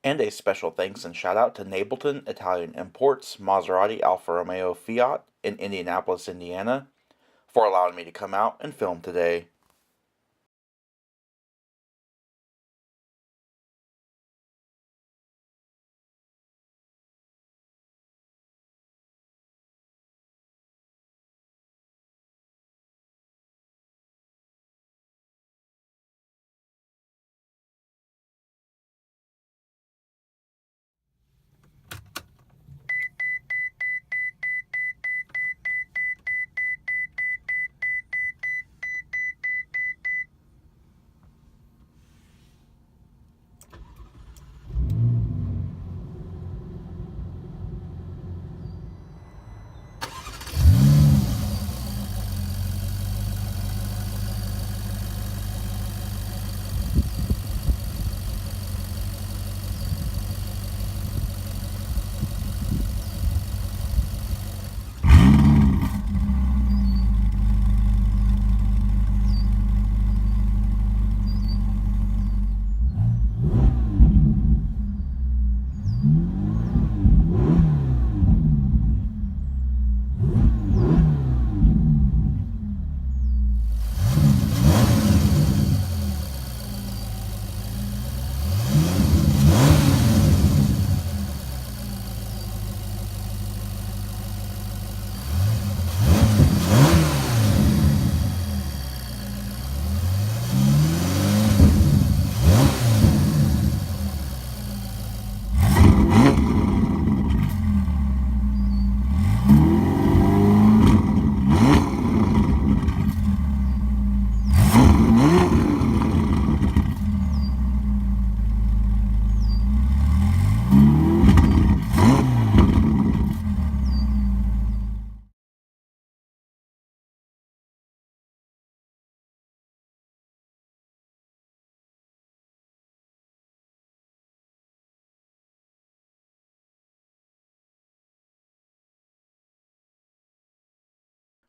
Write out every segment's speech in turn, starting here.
And a special thanks and shout out to Nableton Italian Imports, Maserati Alfa Romeo Fiat in Indianapolis, Indiana, for allowing me to come out and film today.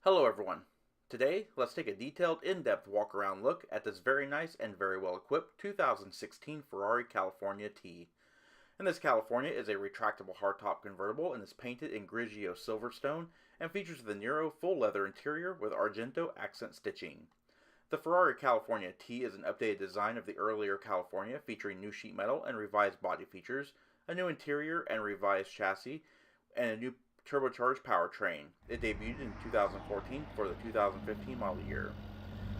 Hello everyone. Today, let's take a detailed, in-depth walk-around look at this very nice and very well-equipped 2016 Ferrari California T. And this California is a retractable hardtop convertible and is painted in Grigio Silverstone and features the Nero full leather interior with Argento accent stitching. The Ferrari California T is an updated design of the earlier California featuring new sheet metal and revised body features, a new interior and revised chassis, and a new turbocharged powertrain. It debuted in 2014 for the 2015 model year.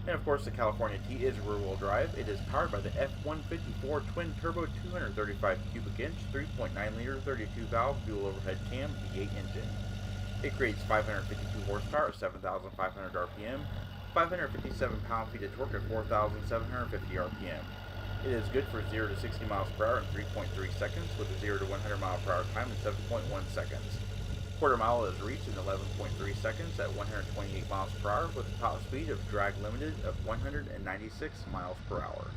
And of course, the California T is rear-wheel drive. It is powered by the F-154 twin-turbo 235 cubic inch, 3.9 liter, 32 valve dual overhead cam V8 engine. It creates 552 horsepower at 7,500 RPM, 557 pound-feet of torque at 4,750 RPM. It is good for 0 to 60 miles per hour in 3.3 seconds with a 0 to 100 mile per hour time in 7.1 seconds. Quarter mile is reached in 11.3 seconds at 128 miles per hour with a top speed of drag limited of 196 miles per hour.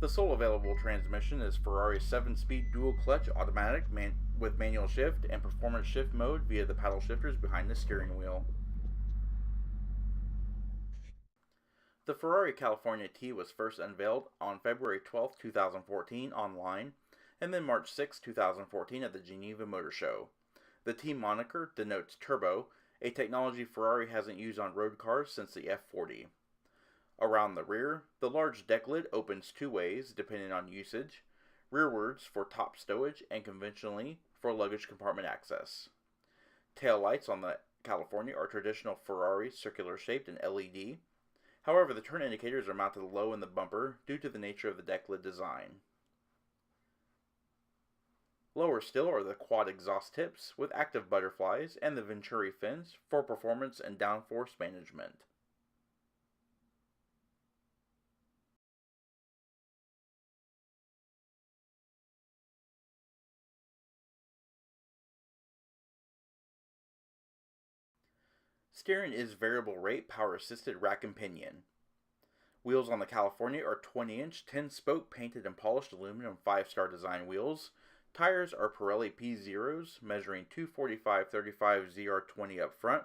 The sole available transmission is Ferrari's 7-speed dual-clutch automatic with manual shift and performance shift mode via the paddle shifters behind the steering wheel. The Ferrari California T was first unveiled on February 12, 2014 online, and then March 6, 2014 at the Geneva Motor Show. The T moniker denotes turbo, a technology Ferrari hasn't used on road cars since the F40. Around the rear, the large deck lid opens two ways depending on usage, rearwards for top stowage and conventionally for luggage compartment access. Tail lights on the California are traditional Ferrari circular shaped and LED. However, the turn indicators are mounted low in the bumper due to the nature of the deck lid design. Lower still are the quad exhaust tips with active butterflies and the Venturi fins for performance and downforce management. Steering is variable rate power assisted rack and pinion. Wheels on the California are 20-inch 10-spoke painted and polished aluminum 5-star design wheels. Tires are Pirelli P Zeros measuring 245/35 ZR20 up front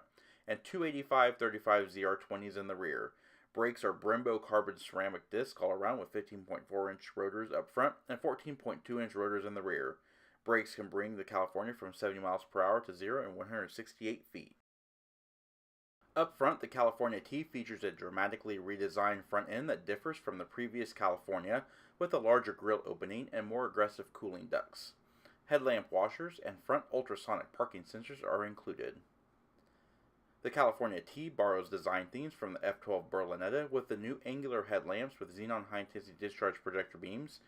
and two 85/35 ZR20s in the rear. Brakes are Brembo carbon ceramic discs all around with 15.4-inch rotors up front and 14.2-inch rotors in the rear. Brakes can bring the California from 70 miles per hour to 0 in 168 feet. Up front, the California T features a dramatically redesigned front end that differs from the previous California with a larger grille opening and more aggressive cooling ducts. Headlamp washers and front ultrasonic parking sensors are included. The California T borrows design themes from the F12 Berlinetta with the new angular headlamps with xenon high-intensity discharge projector beams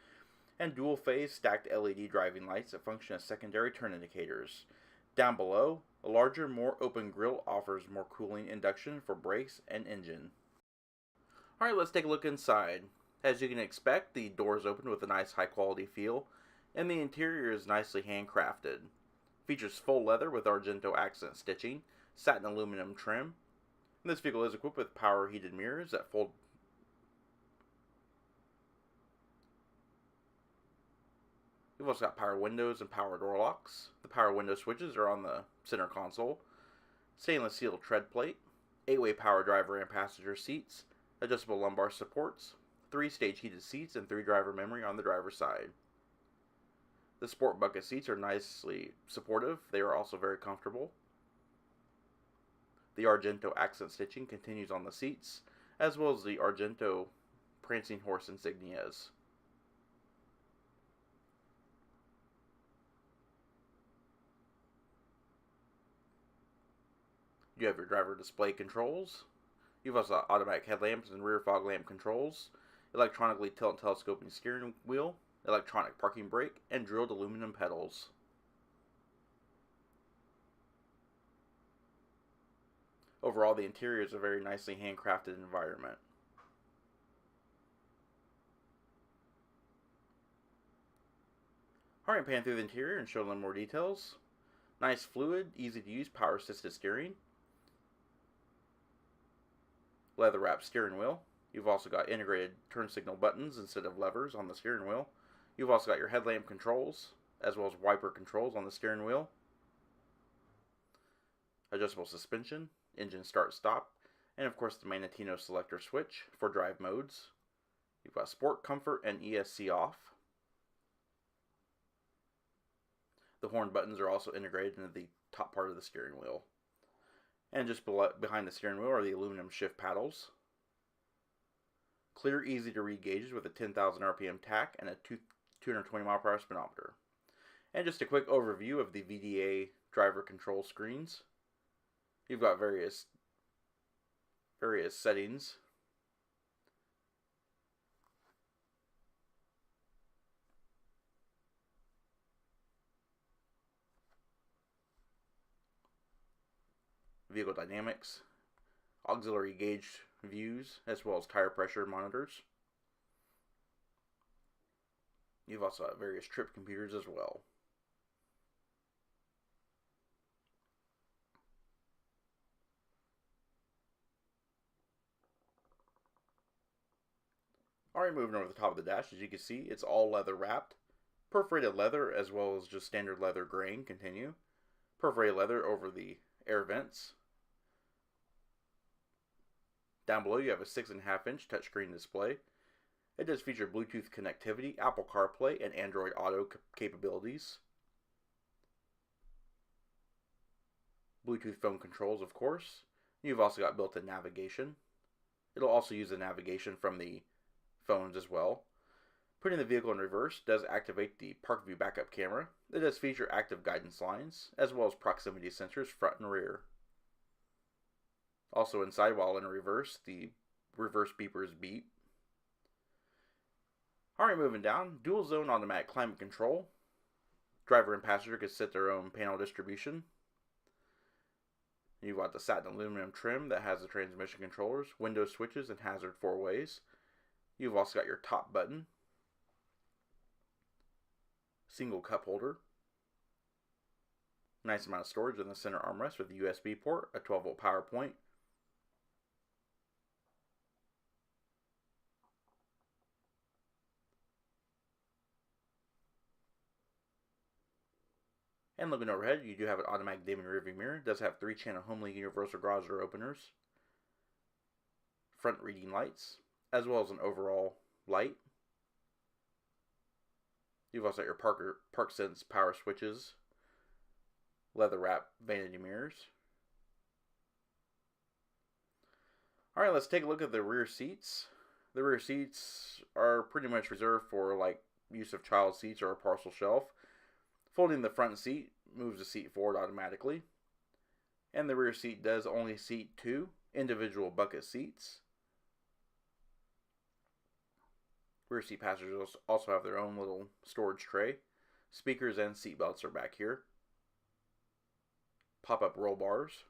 and dual-phase stacked LED driving lights that function as secondary turn indicators. Down below, a larger, more open grille offers more cooling induction for brakes and engine. Alright, let's take a look inside. As you can expect, the doors open with a nice high-quality feel, and the interior is nicely handcrafted. Features full leather with Argento accent stitching, satin aluminum trim. And this vehicle is equipped with power heated mirrors that fold. You've also got power windows and power door locks. The power window switches are on the center console. Stainless steel tread plate, 8-way power driver and passenger seats, adjustable lumbar supports, 3-stage heated seats, and 3 driver memory on the driver's side. The sport bucket seats are nicely supportive. They are also very comfortable. The Argento accent stitching continues on the seats, as well as the Argento prancing horse insignias. You have your driver display controls. You've also got automatic headlamps and rear fog lamp controls, electronically tilt and telescoping steering wheel, electronic parking brake, and drilled aluminum pedals. Overall, the interior is a very nicely handcrafted environment. Alright, pan through the interior and show them more details. Nice fluid, easy to use, power assisted steering. Leather wrapped steering wheel. You've also got integrated turn signal buttons instead of levers on the steering wheel. You've also got your headlamp controls, as well as wiper controls on the steering wheel. Adjustable suspension, engine start stop, and of course the Magnetino selector switch for drive modes. You've got sport, comfort, and ESC off. The horn buttons are also integrated into the top part of the steering wheel. And just behind the steering wheel are the aluminum shift paddles. Clear, easy to read gauges with a 10,000 RPM tach and a 220 mile per hour speedometer. And just a quick overview of the VDA driver control screens. You've got various settings. Vehicle dynamics, auxiliary gauge views, as well as tire pressure monitors. You've also got various trip computers as well. Alright, moving over the top of the dash, as you can see, it's all leather wrapped. Perforated leather as well as just standard leather graying continue. Perforated leather over the air vents. Down below you have a 6.5-inch touchscreen display. It does feature Bluetooth connectivity, Apple CarPlay, and Android Auto capabilities. Bluetooth phone controls, of course. You've also got built-in navigation. It'll also use the navigation from the phones as well. Putting the vehicle in reverse does activate the Park View backup camera. It does feature active guidance lines, as well as proximity sensors front and rear. Also inside, while in reverse, the reverse beepers beep. Alright, moving down, dual zone automatic climate control. Driver and passenger can set their own panel distribution. You've got the satin aluminum trim that has the transmission controllers, window switches, and hazard 4-ways. You've also got your top button, single cup holder, nice amount of storage in the center armrest with a USB port, a 12-volt power point, And looking overhead, you do have an automatic dimming rearview mirror. It does have 3-channel Homelink universal garage door openers, front reading lights, as well as an overall light. You've also got your Park Sense power switches, leather wrap vanity mirrors. Alright, let's take a look at the rear seats. The rear seats are pretty much reserved for like use of child seats or a parcel shelf. Folding the front seat moves the seat forward automatically. And the rear seat does only seat 2 individual bucket seats. Rear seat passengers also have their own little storage tray. Speakers and seat belts are back here. Pop-up roll bars.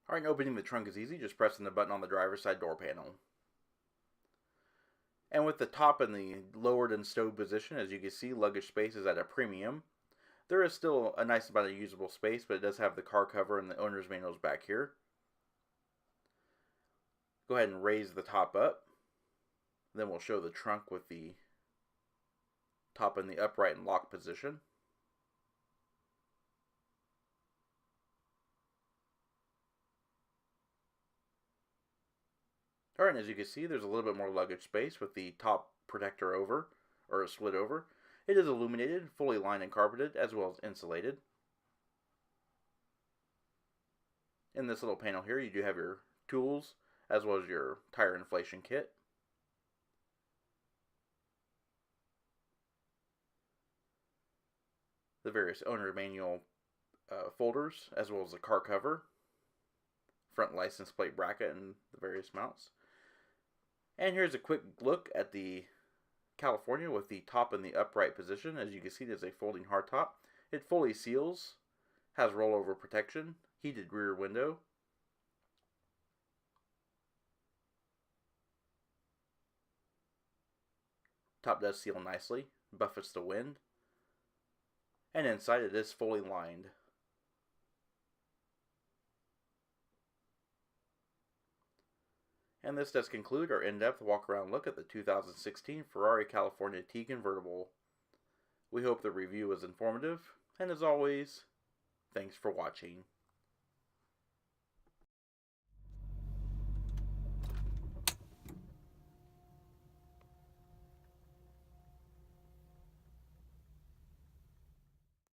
Alright, opening the trunk is easy, just pressing the button on the driver's side door panel. And with the top in the lowered and stowed position, as you can see, luggage space is at a premium. There is still a nice amount of usable space, but it does have the car cover and the owner's manuals back here. Go ahead and raise the top up. Then we'll show the trunk with the top in the upright and lock position. Alright, as you can see, there's a little bit more luggage space with the top protector over, or slid over. It is illuminated, fully lined and carpeted, as well as insulated. In this little panel here, you do have your tools, as well as your tire inflation kit. The various owner manual folders, as well as the car cover, front license plate bracket, and the various mounts. And here's a quick look at the California with the top in the upright position. As you can see, there's a folding hardtop. It fully seals, has rollover protection, heated rear window. Top does seal nicely, buffets the wind. And inside it is fully lined. And this does conclude our in-depth walk-around look at the 2016 Ferrari California T Convertible. We hope the review was informative, and as always, thanks for watching.